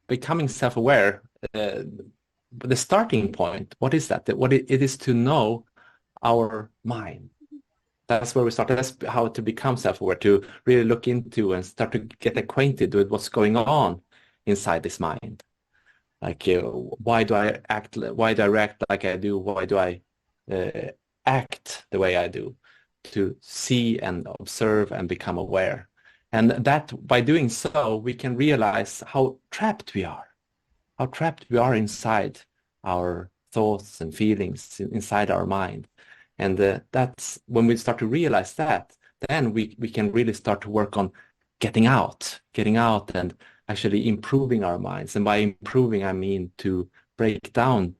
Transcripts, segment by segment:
becoming self-aware, the starting point, what is that? What it is to know our mind. That's where we start. That's how to become self-aware, to really look into and start to get acquainted with what's going on inside this mind. Like, why do I act? Why do I react like I do? Why do I act the way I do? To see and observe and become aware. And that by doing so, we can realize how trapped we are, inside our thoughts and feelings, inside our mind. And that's when we start to realize that, then we can really start to work on getting out and actually improving our minds. And by improving, I mean to break down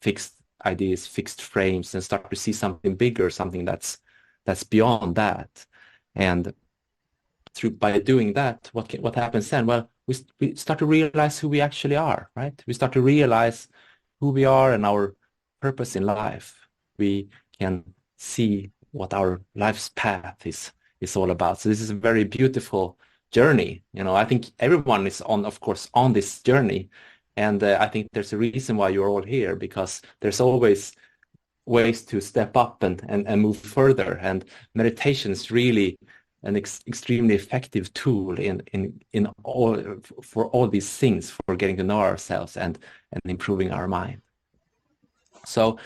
fixed ideas, fixed frames, and start to see something bigger, something that's beyond that. And by doing that, what happens then? Well, we start to realize who we actually are, right? We start to realize who we are and our purpose in life. We can see what our life's path is all about. So this is a very beautiful journey. I think everyone is of course, on this journey. And I think there's a reason why you're all here, because there's always ways to step up and move further. And meditation is really an extremely effective tool for all these things, for getting to know ourselves and improving our mind. So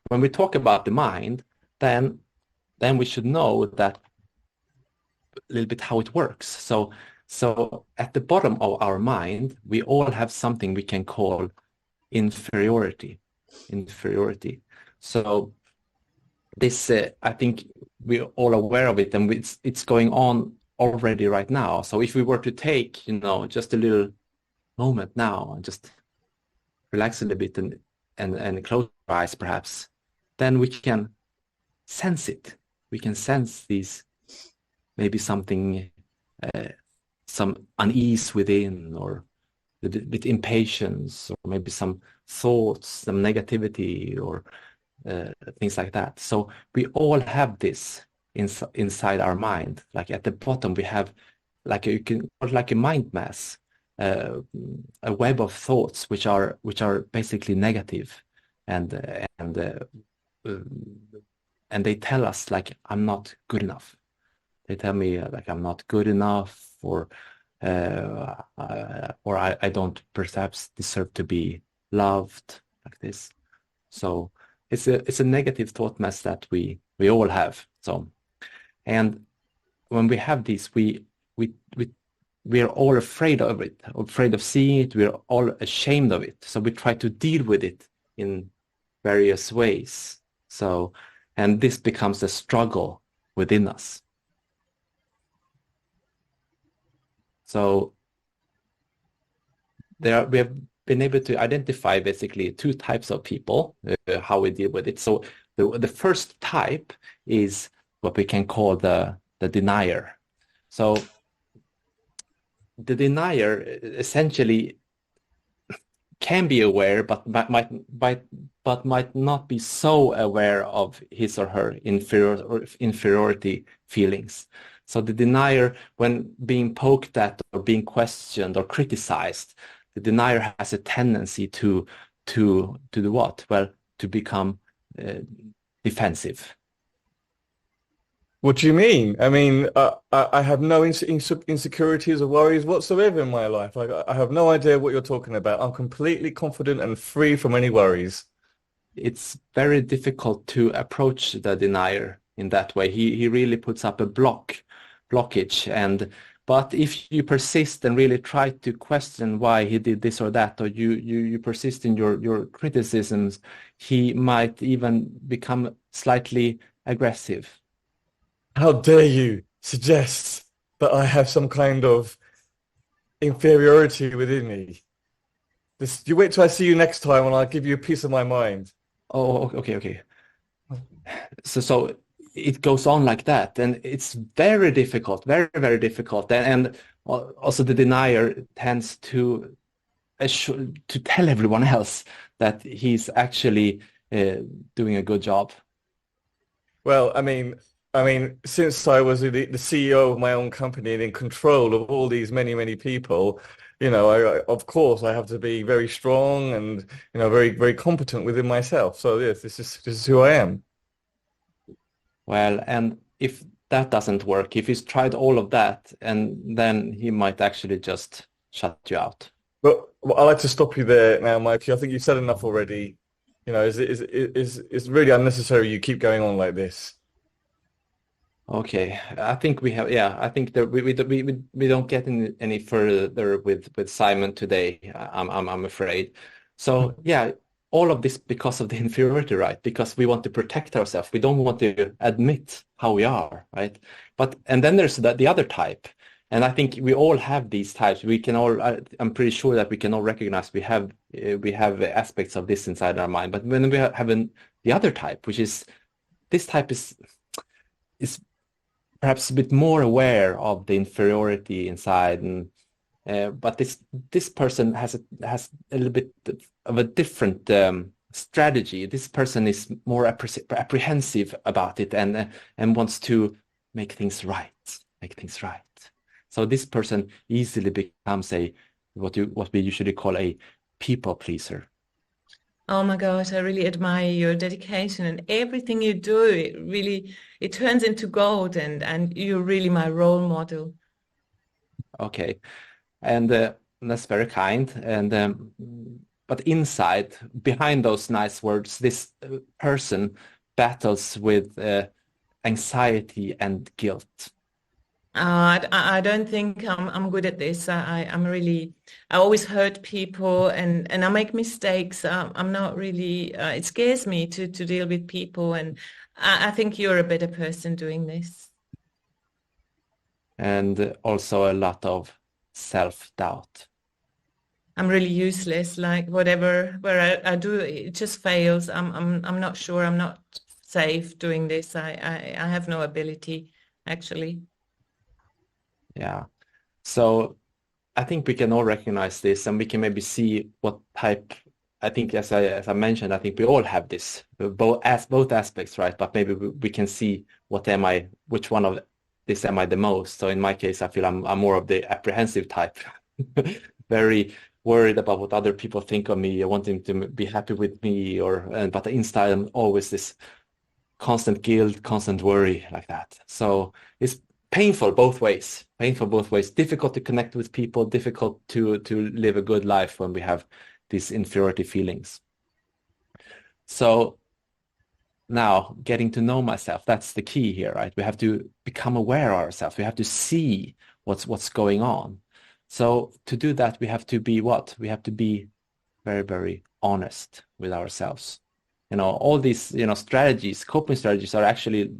when we talk about the mind, then we should know that a little bit how it works. So at the bottom of our mind, we all have something we can call inferiority. So this, I think we're all aware of it, and it's going on already right now. So if we were to take, just a little moment now and just relax a little bit and close our eyes, perhaps, then we can sense it. We can sense these, maybe something, some unease within, or a bit impatience, or maybe some thoughts, some negativity, or things like that. So we all have this inside our mind. Like at the bottom, we have like a mind mass, a web of thoughts which are basically negative, and they tell us like, I'm not good enough. They tell me like I'm not good enough, or I don't perhaps deserve to be loved, like this. So it's a negative thought mass that we all have. So, and when we have this, we are all afraid of it, afraid of seeing it. We're all ashamed of it. So we try to deal with it in various ways. So, and this becomes a struggle within us. So we have been able to identify basically two types of people, how we deal with it. So the first type is what we can call the denier. So the denier essentially can be aware, but might not be so aware of his or her inferiority feelings. So the denier, when being poked at or being questioned or criticized, the denier has a tendency to do what? Well, to become defensive. What do you mean? I mean, I have no insecurities or worries whatsoever in my life. I have no idea what you're talking about. I'm completely confident and free from any worries. It's very difficult to approach the denier in that way. He really puts up a blockage. But if you persist and really try to question why he did this or that, or you persist in your criticisms, he might even become slightly aggressive. How dare you suggest that I have some kind of inferiority within me? You wait till I see you next time and I'll give you a piece of my mind. Oh, okay. So it goes on like that, and it's very difficult, very, very difficult. And also the denier tends to tell everyone else that he's actually doing a good job. Well, I mean, since I was the CEO of my own company and in control of all these many, many people, You know, of course I have to be very strong and, you know, very, very competent within myself. So yes, this is who I am. Well, and if that doesn't work, if he's tried all of that, and then he might actually just shut you out. But I like to stop you there now, Mikey. I think you've said enough already. You know, it's really unnecessary you keep going on like this. Okay, I think we have, yeah, I think that we don't get any further with Simon today. I'm afraid. So yeah, all of this because of the inferiority, right? Because we want to protect ourselves. We don't want to admit how we are, right? But and then there's the other type, and I think we all have these types. We can all, I'm pretty sure that we can all recognize we have aspects of this inside our mind. But when we have the other type, which is this type is perhaps a bit more aware of the inferiority inside, and but this person has a little bit of a different strategy. This person is more apprehensive about it, and wants to make things right, make things right. So this person easily becomes what we usually call a people pleaser. Oh my gosh, I really admire your dedication and everything you do. It turns into gold, and you're really my role model. Okay, and that's very kind. And but inside, behind those nice words, this person battles with anxiety and guilt. I don't think I'm good at this. I always hurt people, and I make mistakes. I'm not really, it scares me to deal with people, and I think you're a better person doing this. And also a lot of self-doubt. I'm really useless. Like where I do, it just fails. I'm not sure. I'm not safe doing this. I have no ability, actually. Yeah. So I think we can all recognize this, and we can maybe see what type. I think, as I mentioned, I think we all have this, both aspects, right? But maybe we can see which one of this am I the most. So in my case, I feel I'm more of the apprehensive type, very worried about what other people think of me. I want them to be happy with me, but inside I'm always this constant guilt, constant worry like that. So it's painful both ways, difficult to connect with people, difficult to live a good life when we have these inferiority feelings. So now getting to know myself, that's the key here, right? We have to become aware of ourselves. We have to see what's going on. So to do that, we have to be what? We have to be very, very honest with ourselves. You know, all these, strategies, coping strategies are actually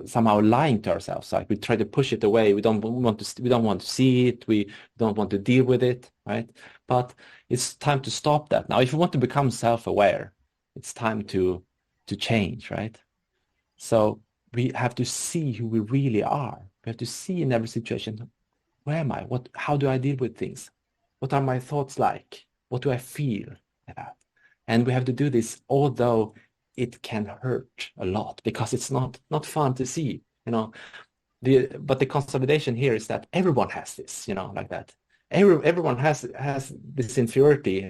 somehow lying to ourselves. Like we try to push it away. We don't want to see it. We don't want to deal with it, right? But it's time to stop that. Now, if you want to become self-aware, it's time to change, right? So we have to see who we really are. We have to see in every situation, where am I? How do I deal with things? What are my thoughts like? What do I feel like that? And we have to do this, although it can hurt a lot, because it's not fun to see, but the consolidation here is that everyone has this, like that. Everyone has this inferiority,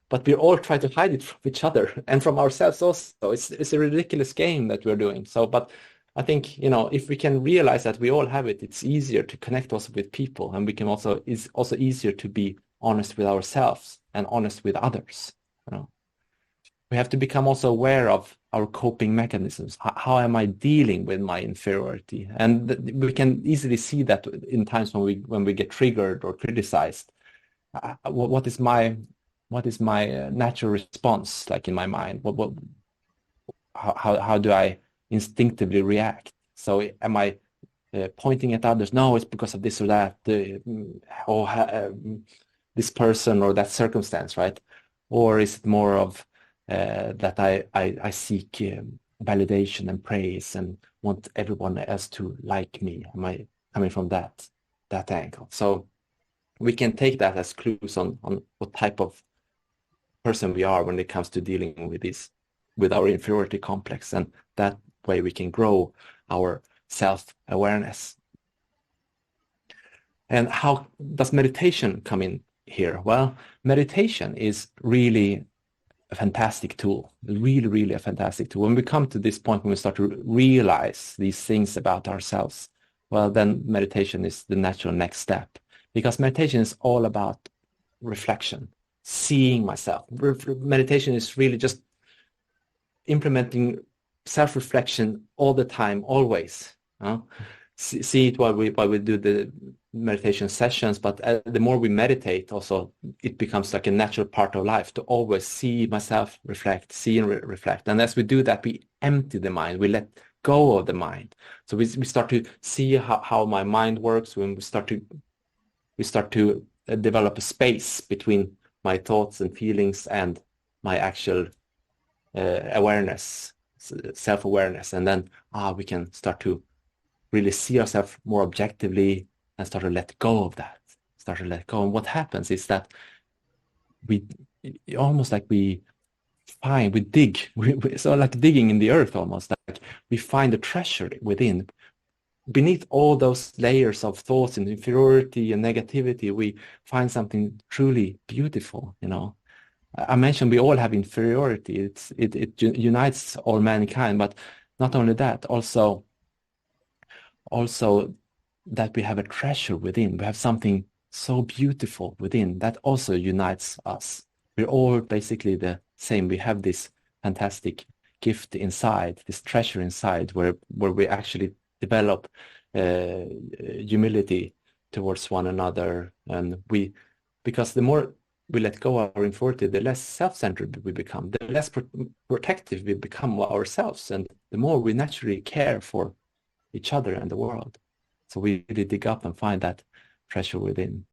but we all try to hide it from each other and from ourselves also. It's a ridiculous game that we're doing. So, but I think, if we can realize that we all have it, it's easier to connect also with people, and it's also easier to be honest with ourselves and honest with others. We have to become also aware of our coping mechanisms. How am I dealing with my inferiority? And we can easily see that in times when we get triggered or criticized. What is my natural response like in my mind? How do I instinctively react? So am I pointing at others? No, it's because of this or that, this person or that circumstance, right? Or is it more of that I seek validation and praise and want everyone else to like me? Am I coming from that angle? So we can take that as clues on what type of person we are when it comes to dealing with our inferiority complex, and that way we can grow our self-awareness. And how does meditation come in here? Well, meditation is really a fantastic tool, really, really a fantastic tool. When we come to this point, when we start to realize these things about ourselves, well, then meditation is the natural next step, because meditation is all about reflection, seeing myself. Meditation is really just implementing self-reflection all the time, always. See it while we do the meditation sessions, but the more we meditate, also it becomes like a natural part of life to always see myself, reflect, see and reflect. And as we do that, we empty the mind, we let go of the mind. So we start to see how my mind works. When we start to develop a space between my thoughts and feelings and my actual awareness, self-awareness, and then we can start to really see ourselves more objectively and start to let go of that, start to let go. And what happens is that we almost like we dig, so like digging in the earth, almost like we find a treasure within. Beneath all those layers of thoughts and inferiority and negativity, we find something truly beautiful, you know. I mentioned we all have inferiority. It unites all mankind, but not only that, also that we have a treasure within. We have something so beautiful within that also unites us. We're all basically the same. We have this fantastic gift inside, this treasure inside, where we actually develop humility towards one another, and because the more we let go of our inferiority, the less self-centered we become, the less protective we become of ourselves, and the more we naturally care for each other and the world. So we really dig up and find that treasure within.